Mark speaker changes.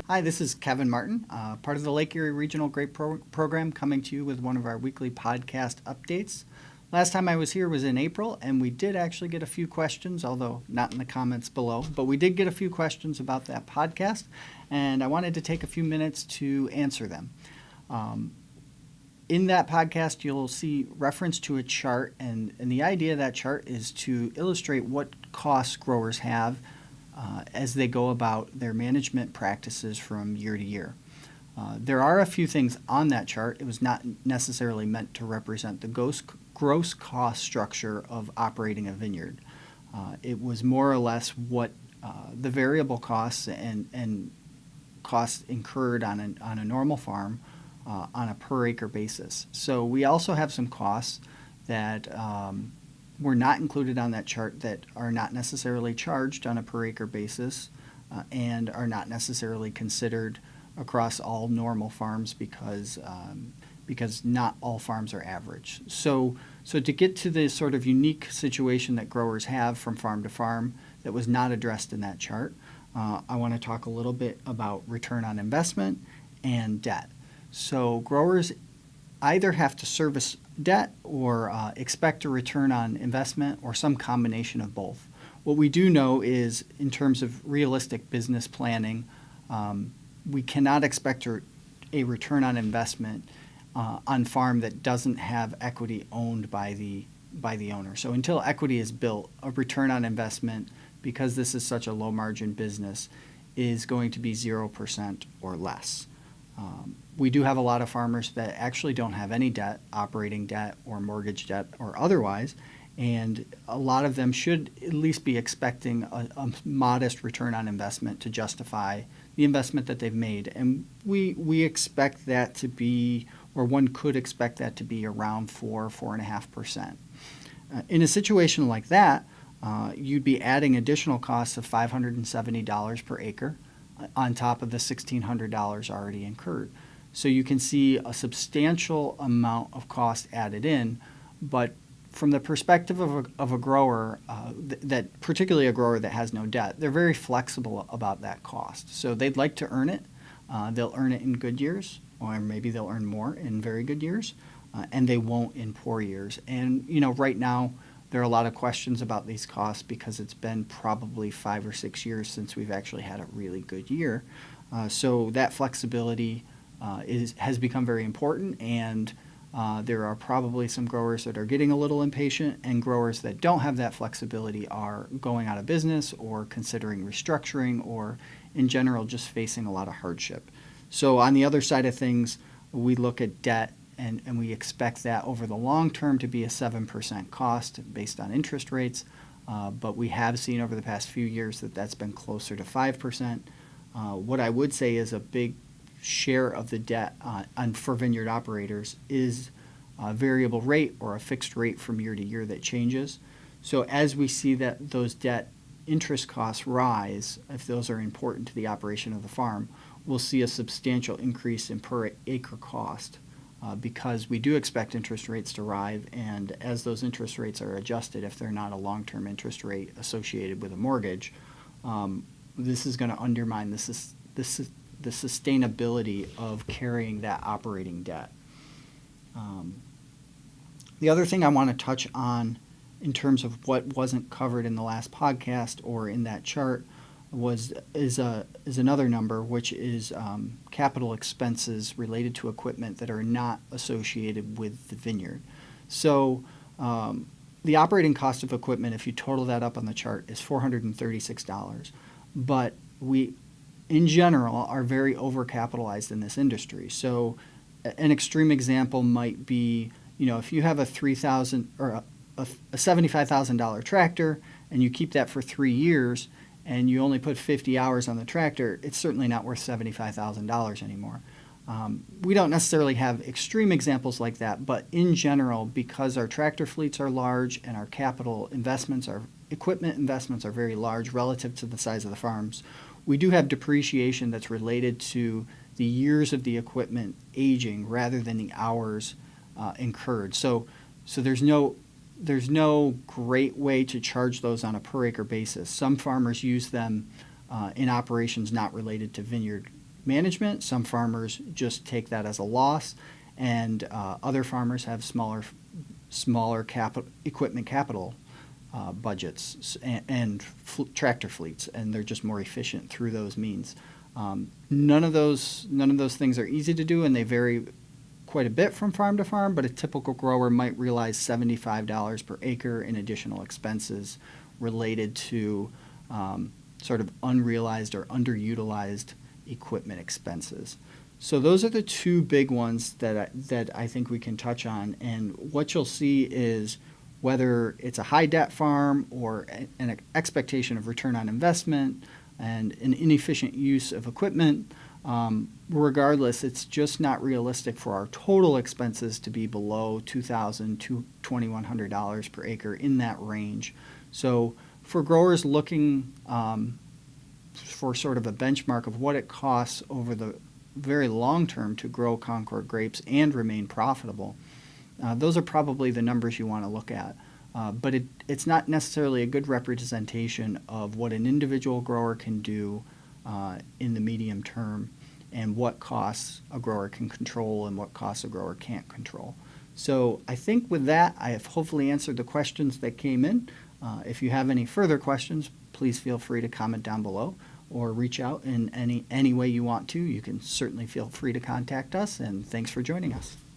Speaker 1: Hi, this is Kevin Martin, part of the Lake Erie Regional Grape Program, coming to you with one of our weekly podcast updates. Last time I was here was in April, and we did actually get a few questions, although not in the comments below, but we did get a few questions about that podcast, and I wanted to take a few minutes to answer them. In that podcast, you'll see reference to a chart, and the idea of that chart is to illustrate what costs growers have as they go about their management practices from year to year. There are a few things on that chart. It was not necessarily meant to represent the gross cost structure of operating a vineyard. It was more or less what the variable costs and costs incurred on a normal farm on a per acre basis. So we also have some costs that were not included on that chart that are not necessarily charged on a per acre basis and are not necessarily considered across all normal farms because not all farms are average. So to get to the sort of unique situation that growers have from farm to farm that was not addressed in that chart, I want to talk a little bit about return on investment and debt. So growers either have to service debt or expect a return on investment or some combination of both. What we do know is, in terms of realistic business planning, we cannot expect a return on investment on farm that doesn't have equity owned by the owner. So until equity is built, a return on investment, because this is such a low margin business, is going to be 0% or less. We do have a lot of farmers that actually don't have any debt, operating debt or mortgage debt or otherwise, and a lot of them should at least be expecting a modest return on investment to justify the investment that they've made. And we expect that to be, or one could expect that to be, around 4.5%. In a situation like that, you'd be adding additional costs of $570 per acre on top of the $1,600 already incurred. So you can see a substantial amount of cost added in, but from the perspective of a grower, that particularly a grower that has no debt, they're very flexible about that cost. So they'd like to earn it. They'll earn it in good years, or maybe they'll earn more in very good years, and they won't in poor years. And right now there are a lot of questions about these costs because it's been probably 5 or 6 years since we've actually had a really good year. So that flexibility has become very important, and there are probably some growers that are getting a little impatient, and growers that don't have that flexibility are going out of business or considering restructuring, or in general just facing a lot of hardship. So on the other side of things, we look at debt, and we expect that over the long term to be a 7% cost based on interest rates, but we have seen over the past few years that that's been closer to 5%. What I would say is a big share of the debt for vineyard operators is a variable rate or a fixed rate from year to year that changes. So as we see that those debt interest costs rise, if those are important to the operation of the farm, we'll see a substantial increase in per acre cost because we do expect interest rates to rise, and as those interest rates are adjusted, if they're not a long-term interest rate associated with a mortgage, this is going to undermine the sustainability of carrying that operating debt. The other thing I want to touch on in terms of what wasn't covered in the last podcast or in that chart is another number, which is capital expenses related to equipment that are not associated with the vineyard. So the operating cost of equipment, if you total that up on the chart, is $436. But we, in general, are very overcapitalized in this industry. So an extreme example might be, if you have a $3,000 or a $75,000 tractor and you keep that for 3 years and you only put 50 hours on the tractor, it's certainly not worth $75,000 anymore. We don't necessarily have extreme examples like that, but in general, because our tractor fleets are large and our capital investments, our equipment investments are very large relative to the size of the farms, we do have depreciation that's related to the years of the equipment aging rather than the hours incurred. So there's no there's no great way to charge those on a per acre basis. Some farmers use them in operations not related to vineyard management. Some farmers just take that as a loss, and other farmers have smaller equipment capital budgets and tractor fleets, and they're just more efficient through those means. None of those things are easy to do, and they vary quite a bit from farm to farm, but a typical grower might realize $75 per acre in additional expenses related to sort of unrealized or underutilized equipment expenses. So those are the two big ones that I think we can touch on. And what you'll see is whether it's a high debt farm or an expectation of return on investment and an inefficient use of equipment, regardless, it's just not realistic for our total expenses to be below $2,000 to $2,100 per acre, in that range. So for growers looking for sort of a benchmark of what it costs over the very long term to grow Concord grapes and remain profitable, those are probably the numbers you want to look at. But it's not necessarily a good representation of what an individual grower can do in the medium term, and what costs a grower can control and what costs a grower can't control. So I think with that, I have hopefully answered the questions that came in. If you have any further questions, please feel free to comment down below or reach out in any way you want to. You can certainly feel free to contact us, and thanks for joining us.